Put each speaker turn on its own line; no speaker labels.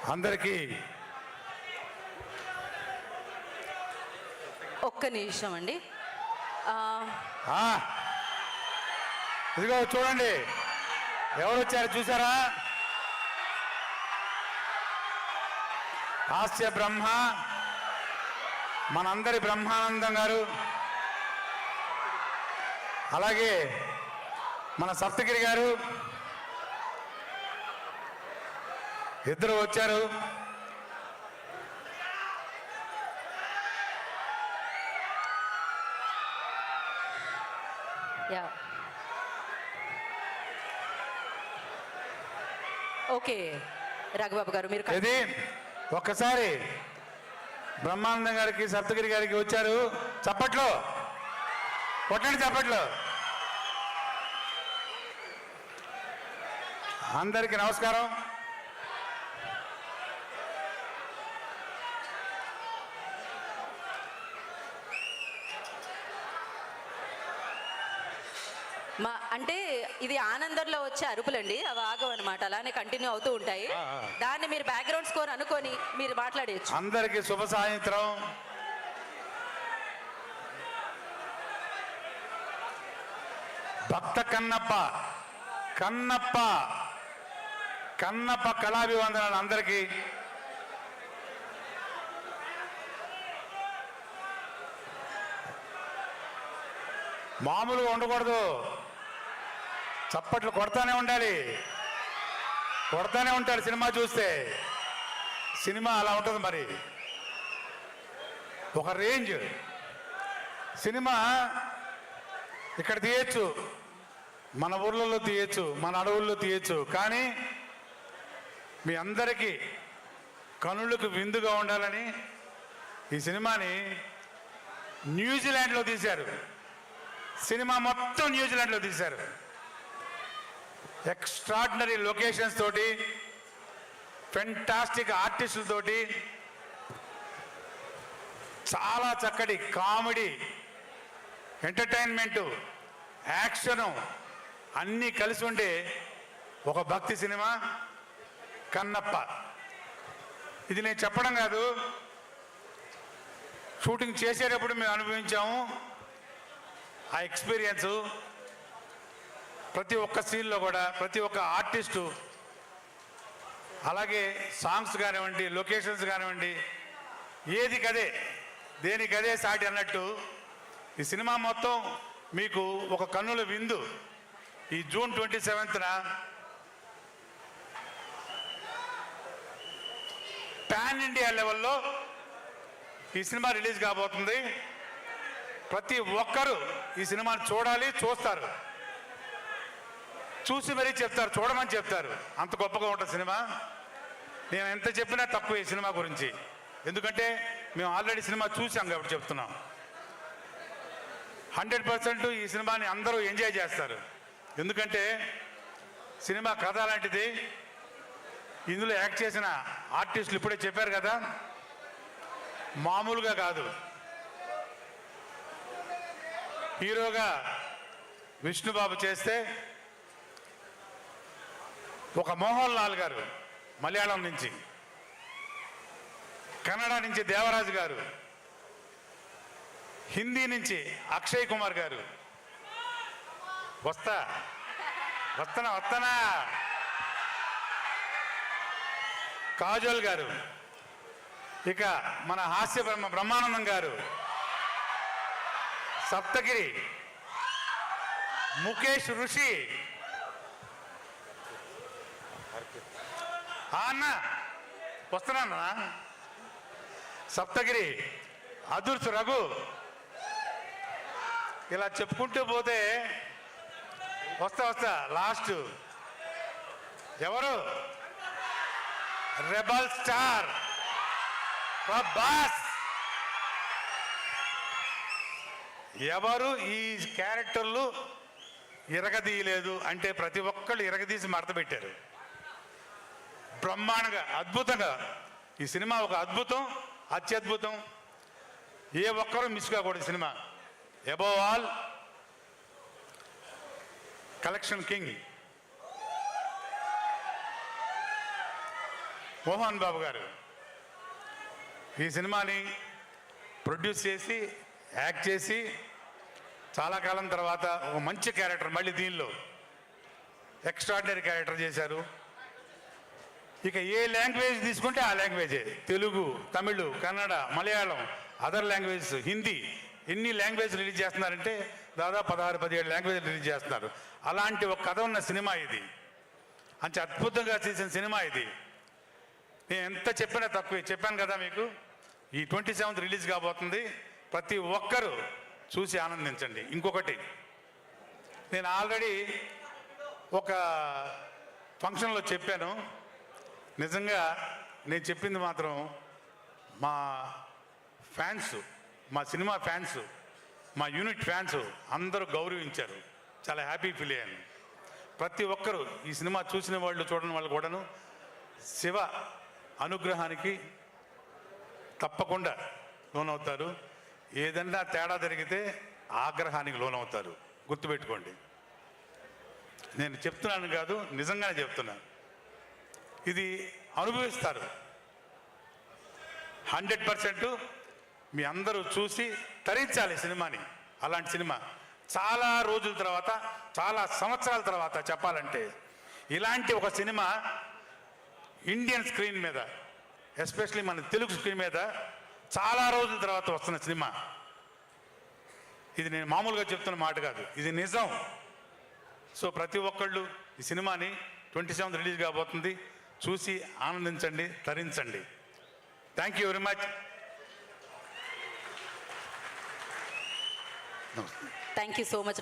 అందరికీ
ఒక్క నిమిషం అండి.
ఇదిగో చూడండి ఎవరు వచ్చారు చూసారా? హాస్య బ్రహ్మ మనందరి బ్రహ్మానందం గారు, అలాగే మన సప్తగిరి గారు ఇద్దరు వచ్చారు.
ఓకే రఘుబాబు గారు మీరు
ఇది ఒక్కసారి బ్రహ్మానందం గారికి సప్తగిరి గారికి వచ్చారు. చప్పట్లో కొట్టండి, చప్పట్లో. అందరికీ నమస్కారం.
అంటే ఇది ఆనందంలో వచ్చే అరుపులండి, అవి ఆగవు అనమాట, అలానే కంటిన్యూ అవుతూ ఉంటాయి. దాన్ని మీరు బ్యాక్గ్రౌండ్ స్కోర్ అనుకొని మీరు మాట్లాడేయచ్చు.
అందరికీ శుభ సాయంత్రం. భక్త కన్నప్ప కన్నప్ప కన్నప్ప కళాభివందనాలు అందరికీ. మామూలుగా ఉండకూడదు, చప్పట్లు కొడతానే ఉండాలి, కొడతానే ఉంటాడు. సినిమా చూస్తే సినిమా అలా ఉంటుంది. మరి ఒక రేంజ్ సినిమా ఇక్కడ తీయచ్చు, మన ఊర్లలో తీయచ్చు, మన అడవుల్లో తీయచ్చు, కానీ మీ అందరికీ కనులకు విందుగా ఉండాలని ఈ సినిమాని న్యూజిలాండ్లో తీశారు. సినిమా మొత్తం న్యూజిలాండ్లో తీశారు. ఎక్స్ట్రాడినరీ లొకేషన్స్ తోటి, ఫెంటాస్టిక్ ఆర్టిస్టులతోటి, చాలా చక్కటి కామెడీ, ఎంటర్టైన్మెంటు, యాక్షను అన్నీ కలిసి ఉండే ఒక భక్తి సినిమా కన్నప్ప. ఇది నేను చెప్పడం కాదు, షూటింగ్ చేసేటప్పుడు మేము అనుభవించాము ఆ ఎక్స్పీరియన్సు. ప్రతి ఒక్క సీన్లో కూడా ప్రతి ఒక్క ఆర్టిస్టు, అలాగే సాంగ్స్ కానివ్వండి, లొకేషన్స్ కానివ్వండి, ఏది కదే దేనికదే సాటి అన్నట్టు ఈ సినిమా మొత్తం మీకు ఒక కన్నుల విందు. ఈ జూన్ 27న పాన్ ఇండియా లెవెల్లో ఈ సినిమా రిలీజ్ కాబోతుంది. ప్రతి ఒక్కరూ ఈ సినిమాని చూడాలి, చూస్తారు, చూసి మరీ చెప్తారు, చూడమని చెప్తారు. అంత గొప్పగా ఉంటుంది సినిమా. నేను ఎంత చెప్పినా తక్కువ ఈ సినిమా గురించి, ఎందుకంటే మేము ఆల్రెడీ సినిమా చూసాం కాబట్టి చెప్తున్నాం. 100% ఈ సినిమాని అందరూ ఎంజాయ్ చేస్తారు. ఎందుకంటే సినిమా కథ లాంటిది. ఇందులో యాక్ట్ చేసిన ఆర్టిస్టులు ఇప్పుడే చెప్పారు కదా, మామూలుగా కాదు. హీరోగా విష్ణుబాబు చేస్తే, ఒక మోహన్ లాల్ గారు మలయాళం నుంచి, కన్నడ నుంచి దేవరాజు గారు, హిందీ నుంచి అక్షయ్ కుమార్ గారు, వస్తనా కాజోల్ గారు, ఇక మన హాస్య బ్రహ్మానందం గారు, సప్తగిరి, ముఖేష్ ఋషి, అన్న వస్తున్నా, సప్తగిరి, అదుర్స్ రఘు, ఇలా చెప్పుకుంటూ పోతే వస్తా లాస్ట్ ఎవరు? Rebel star Prabhas. ఎవరు ఈ క్యారెక్టర్లు ఇరగదీయలేదు అంటే ప్రతి ఒక్కళ్ళు ఇరగదీసి మడత పెట్టారు. బ్రహ్మాండంగా, అద్భుతంగా. ఈ సినిమా ఒక అద్భుతం, అత్యద్భుతం. ఏ ఒక్కరూ మిస్ కాకూడదు సినిమా. Above all collection king. Mohan Babu garu ఈ సినిమాని ప్రొడ్యూస్ చేసి యాక్ట్ చేసి చాలా కాలం తర్వాత ఒక మంచి క్యారెక్టర్ మళ్ళీ దీనిలో ఎక్స్ట్రాడినరీ క్యారెక్టర్ చేశారు. ఇక ఏ లాంగ్వేజ్ తీసుకుంటే ఆ లాంగ్వేజే, తెలుగు, తమిళ్, కన్నడ, మలయాళం, అదర్ లాంగ్వేజెస్, హిందీ, ఎన్ని లాంగ్వేజ్ రిలీజ్ చేస్తున్నారంటే దాదాపు 16-17 లాంగ్వేజ్ రిలీజ్ చేస్తున్నారు. అలాంటి ఒక కథ ఉన్న సినిమా ఇది, అంత అద్భుతంగా చేసిన సినిమా ఇది. నేను ఎంత చెప్పినా తక్కువే. చెప్పాను కదా మీకు, ఈ 27th రిలీజ్ కాబోతుంది. ప్రతి ఒక్కరూ చూసి ఆనందించండి. ఇంకొకటి, నేను ఆల్రెడీ ఒక ఫంక్షన్లో చెప్పాను. నిజంగా నేను చెప్పింది మాత్రం మా ఫ్యాన్స్, మా సినిమా ఫ్యాన్స్, మా యూనిట్ ఫ్యాన్స్ అందరూ గౌరవించారు. చాలా హ్యాపీ ఫీల్ అయ్యాను. ప్రతి ఒక్కరూ ఈ సినిమా చూసిన వాళ్ళు, చూడని వాళ్ళు కూడాను శివ అనుగ్రహానికి తప్పకుండా లోనవుతారు. ఏదన్నా తేడా జరిగితే ఆగ్రహానికి లోనవుతారు. గుర్తుపెట్టుకోండి. నేను చెప్తున్నాను కాదు, నిజంగానే చెప్తున్నాను. ఇది అనుభవిస్తారు. 100% మీ అందరూ చూసి తరించాలి సినిమాని. అలాంటి సినిమా చాలా రోజుల తర్వాత, చాలా సంవత్సరాల తర్వాత చెప్పాలంటే, ఇలాంటి ఒక సినిమా ఇండియన్ స్క్రీన్ మీద, ఎస్పెషలీ మన తెలుగు స్క్రీన్ మీద చాలా రోజుల తర్వాత వస్తున్న సినిమా ఇది. నేను మామూలుగా చెప్తున్న మాట కాదు, ఇది నిజం. సో ప్రతి ఒక్కళ్ళు ఈ సినిమాని 27th రిలీజ్ కాబోతుంది, చూసి ఆనందించండి, తరించండి. Thank you very much.
Thank you so much.